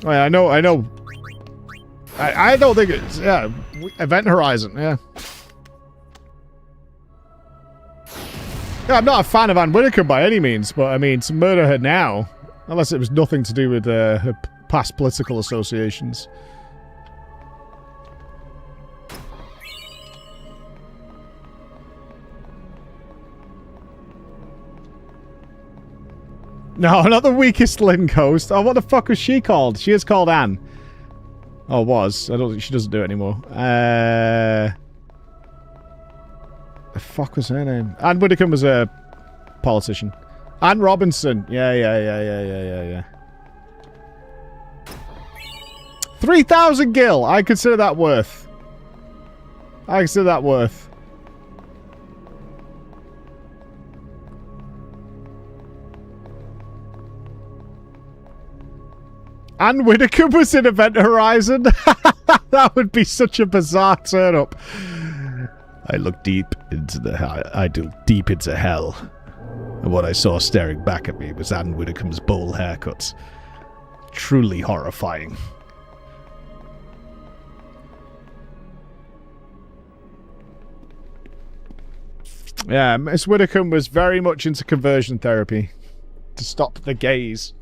Oh, yeah, I know. I don't think it's... Yeah, Event Horizon, yeah. Yeah, I'm not a fan of Anne Widdecombe by any means, but I mean, to murder her now, unless it was nothing to do with her past political associations. No, not the weakest link host. Oh, what the fuck was she called? She is called Anne. Oh, was. I don't think she doesn't do it anymore. The fuck was her name? Anne Widdecombe was a politician. Anne Robinson. Yeah. 3,000 gil. I consider that worth. Anne Widdecombe was in Event Horizon. That would be such a bizarre turn up. I looked deep into hell. And what I saw staring back at me was Anne Widdecombe's bowl haircuts. Truly horrifying. Yeah, Miss Widdecombe was very much into conversion therapy. To stop the gays.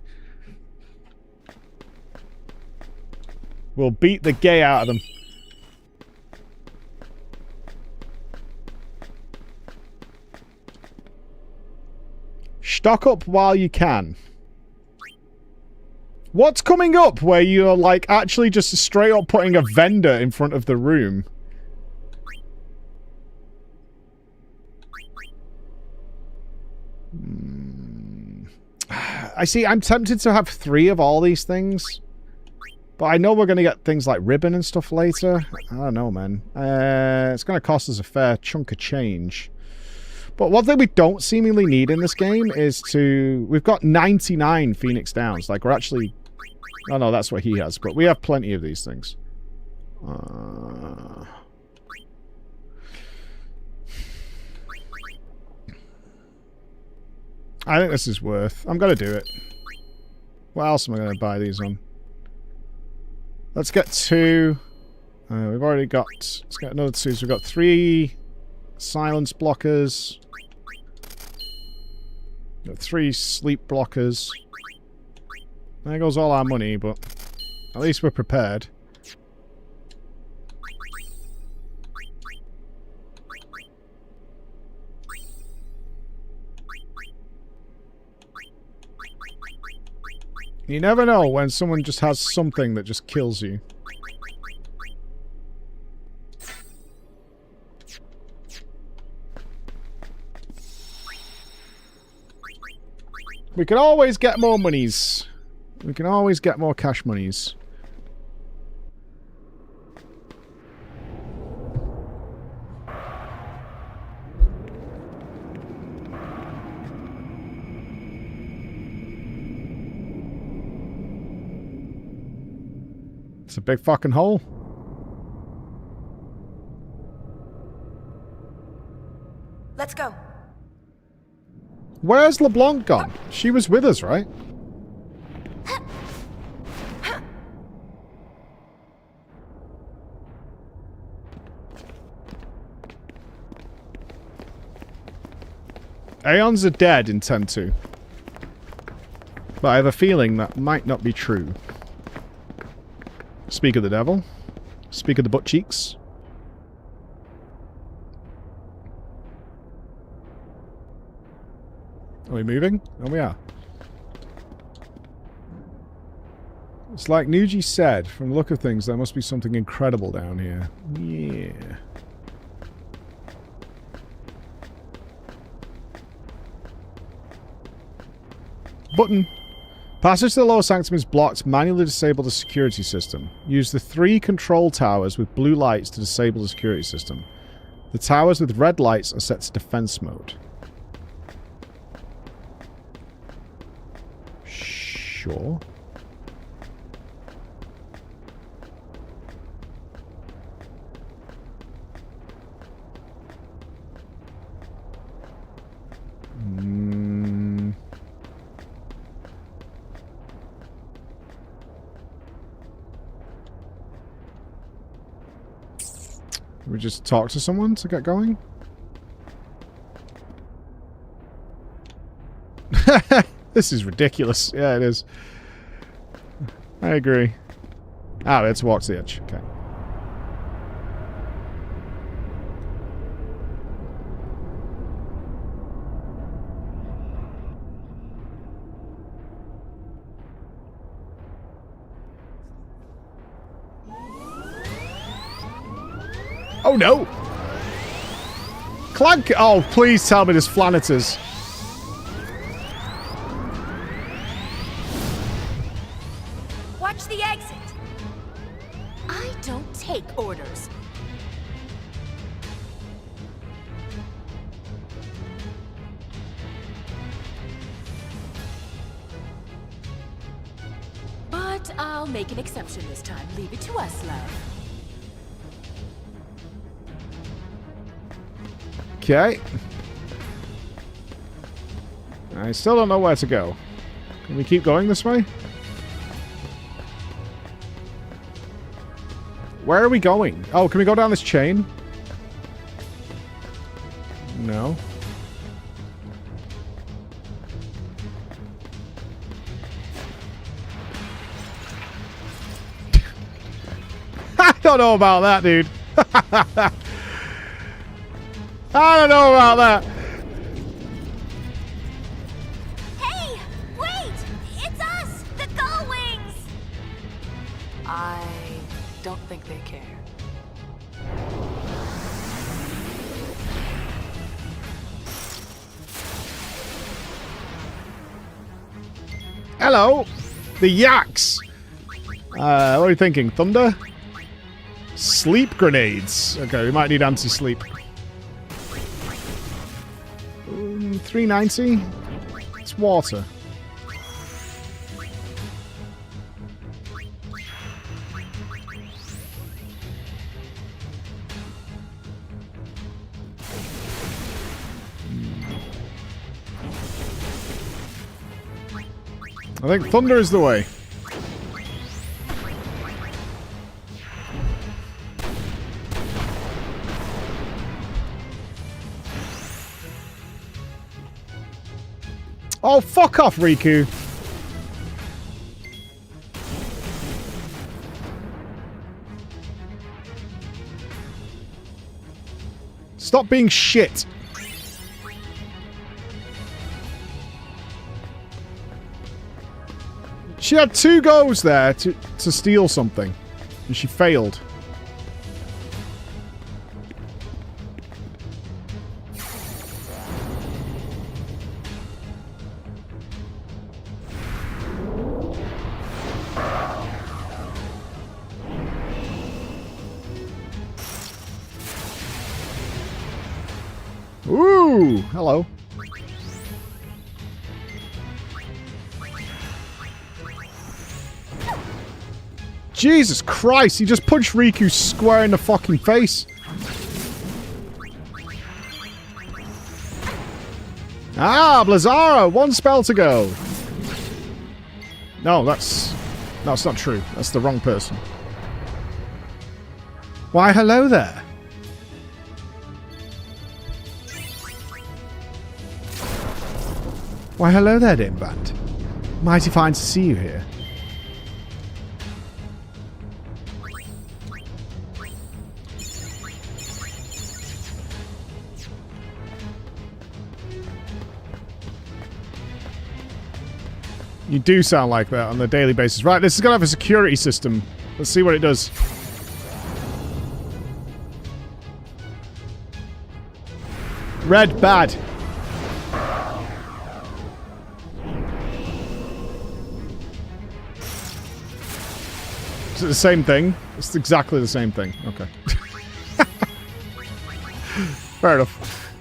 We'll beat the gay out of them. Stock up while you can. What's coming up where you're like actually just straight up putting a vendor in front of the room? I see, I'm tempted to have 3 of all these things. But I know we're going to get things like ribbon and stuff later. I don't know, man. It's going to cost us a fair chunk of change. But one thing we don't seemingly need in this game is to... We've got 99 Phoenix Downs. Like, we're actually... Oh, no, that's what he has. But we have plenty of these things. I think this is worth... I'm going to do it. What else am I going to buy these on? Let's get 2. We've already got... Let's get another 2. So we've got 3 silence blockers. Got 3 sleep blockers. There goes all our money, but at least we're prepared. You never know when someone just has something that just kills you. We can always get more monies. We can always get more cash monies. It's a big fucking hole. Let's go. Where's LeBlanc gone? She was with us, right? Aeons are dead in 10-2. But I have a feeling that might not be true. Speak of the devil. Speak of the butt cheeks. Are we moving? Oh, we are. It's like Nuji said, from the look of things, there must be something incredible down here. Yeah. Button. Passage to the lower sanctum is blocked. Manually disable the security system. Use the 3 control towers with blue lights to disable the security system. The towers with red lights are set to defense mode. Sure. We just talk to someone to get going? This is ridiculous. Yeah, it is. I agree. Ah, let's walk to the edge. Okay. Oh no! Clank! Oh, please tell me there's Flanitors. Watch the exit. I don't take orders. But I'll make an exception this time. Leave it to us, love. Okay. I still don't know where to go. Can we keep going this way? Where are we going? Oh, can we go down this chain? No. I don't know about that, dude. I don't know about that. Hey! Wait! It's us! The Gullwings! I don't think they care. Hello! The Yaks! What are you thinking? Thunder? Sleep grenades. Okay, we might need anti-sleep. 390? It's water. I think thunder is the way. Oh, fuck off, Riku. Stop being shit. She had 2 goes there to steal something, and she failed. Riku! Hello. Jesus Christ, he just punched Riku square in the fucking face. Ah, Blazara! 1 spell to go. No, that's not true. That's the wrong person. Why, hello there. Why, hello there, Dimband. Mighty fine to see you here. You do sound like that on a daily basis. Right, this is going to have a security system. Let's see what it does. Red, bad. Is it the same thing? It's exactly the same thing. Okay. Fair enough.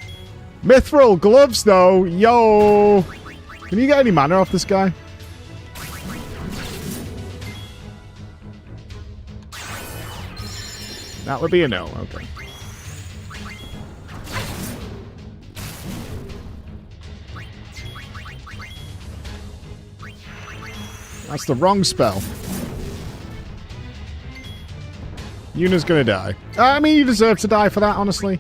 Mithril gloves, though. Yo! Can you get any mana off this guy? That would be a no. Okay. That's the wrong spell. Yuna's gonna die. I mean, you deserve to die for that, honestly.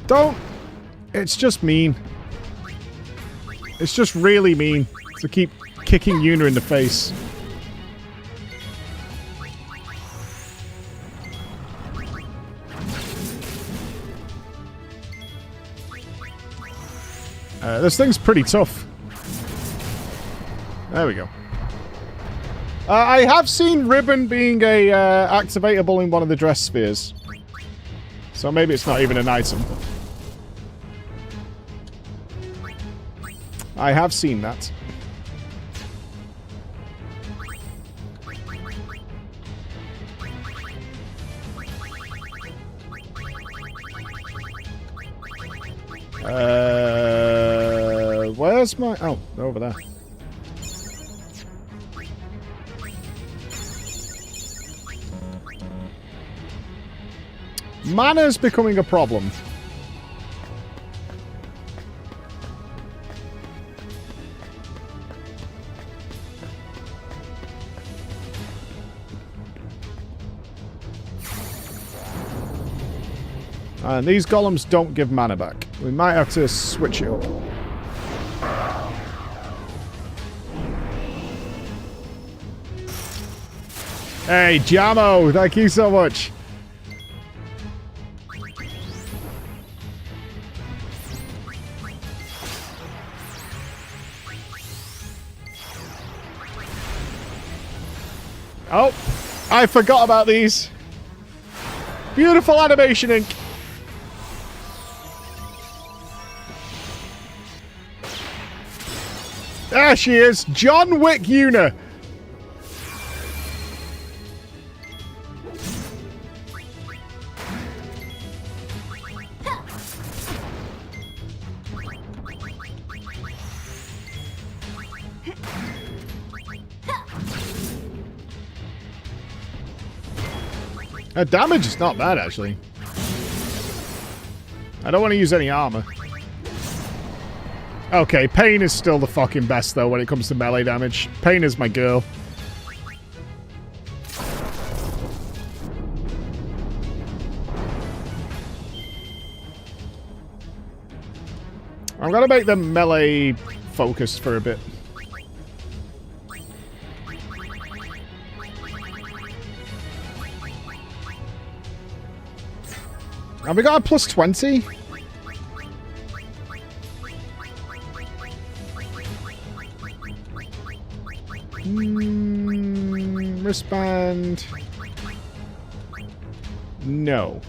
Don't. It's just mean. It's just really mean to keep kicking Yuna in the face. This thing's pretty tough. There we go. I have seen Ribbon being a activatable in one of the dress spheres. So maybe it's not even an item. I have seen that. Where's my... Oh, they're over there. Mana's becoming a problem. And these golems don't give mana back. We might have to switch it up. Hey, Jamo! Thank you so much. Oh, I forgot about these. Beautiful animation ink. There she is, John Wick Yuna. Her damage is not bad, actually. I don't want to use any armor. Okay, Pain is still the fucking best, though, when it comes to melee damage. Pain is my girl. I'm gonna make them melee focused for a bit. Have we got a plus 20? Wristband. No.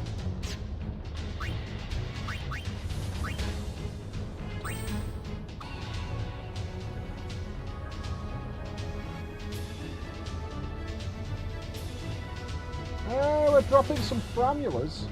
drop in some framulas.